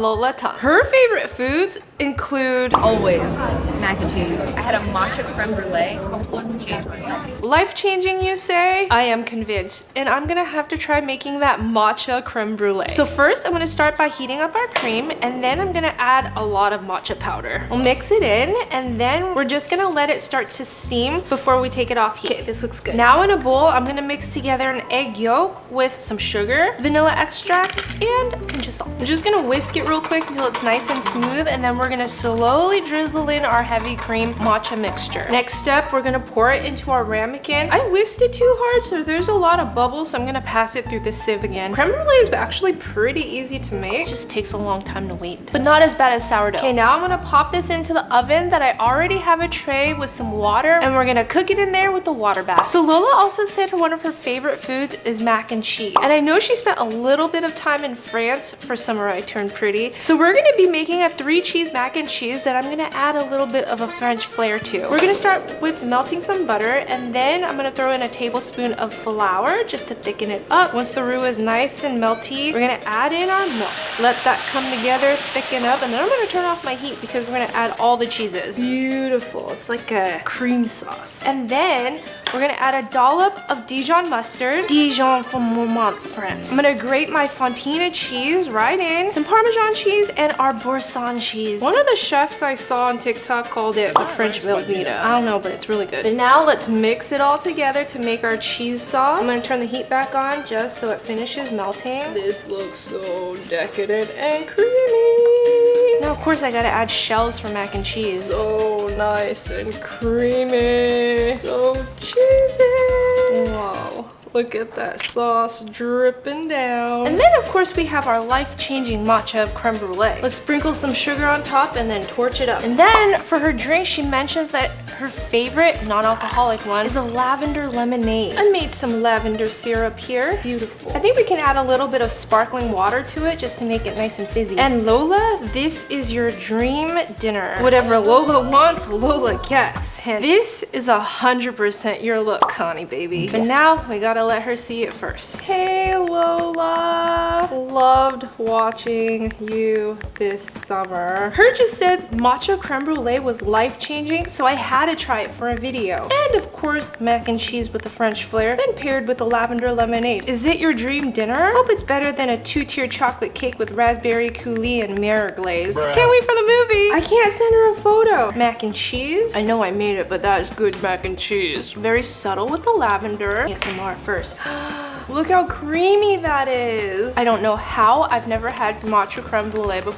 Lola Tung. Her favorite foods include Always mac and cheese. I had a matcha creme brulee. life-changing, you say? I am convinced, and I'm gonna have to try making that matcha creme brulee. So first, I'm gonna start by heating up our cream, and then I'm gonna add a lot of matcha powder. We'll mix it in, and then we're just gonna let it start to steam before we take it off heat. Okay, this looks good. Now in a bowl, I'm gonna mix together an egg yolk with some sugar, vanilla extract, and a pinch of salt. I'm just gonna whisk it real quick until it's nice and smooth, and then we're gonna slowly drizzle in our heavy cream matcha mixture. Next step, we're gonna pour it into our ramekin. I whisked it too hard, so there's a lot of bubbles, so I'm gonna pass it through the sieve again. Creme brulee is actually pretty easy to make. It just takes a long time to wait, but not as bad as sourdough. Okay, now I'm gonna pop this into the oven that I already have a tray with some water, and we're gonna cook it in there with the water bath. So Lola also said one of her favorite foods is mac and cheese. And I know she spent a little bit of time in France for Summer I Turned Pretty. So we're gonna be making a 3-cheese mac and cheese that I'm gonna add a little bit of a French flair to. We're gonna start with melting some butter, and then I'm gonna throw in a tablespoon of flour just to thicken it up. Once the roux is nice and melty, we're gonna add in our milk. Let that come together, thicken up, and then I'm gonna turn off my heat because we're gonna add all the cheeses. Beautiful. It's like a cream sauce. And then we're gonna add a dollop of Dijon mustard. Dijon from Vermont, France. I'm gonna grate my fontina cheese right in, some Parmesan cheese, and our Boursin cheese. One of the chefs I saw on TikTok called it the French Velveeta. I don't know, but it's really good. And now let's mix it all together to make our cheese sauce. I'm gonna turn the heat back on just so it finishes melting. This looks so decadent and creamy. Now, of course, I gotta add shells for mac and cheese. So nice and creamy. So cheesy. Wow. Look at that sauce dripping down. And then, of course, we have our life-changing matcha creme brulee. Let's sprinkle some sugar on top and then torch it up. And then, for her drink, she mentions that her favorite non-alcoholic one is a lavender lemonade. I made some lavender syrup here. Beautiful. I think we can add a little bit of sparkling water to it just to make it nice and fizzy. And Lola, this is your dream dinner. Whatever Lola wants, Lola gets. And this is 100% your look, Connie baby. But now, we gotta let her see it first. Hey Lola, loved watching you this summer. Her just said matcha creme brulee was life-changing, so I had to try it for a video. And of course, mac and cheese with the French flair, then paired with the lavender lemonade. Is it your dream dinner? Hope it's better than a 2-tier chocolate cake with raspberry coulis and mirror glaze. Bruh. Can't wait for the movie. I can't send her a photo. Mac and cheese. I know I made it, but that is good mac and cheese. Very subtle with the lavender. ASMR first. Look how creamy that is. I don't know how. I've never had matcha creme brulee before.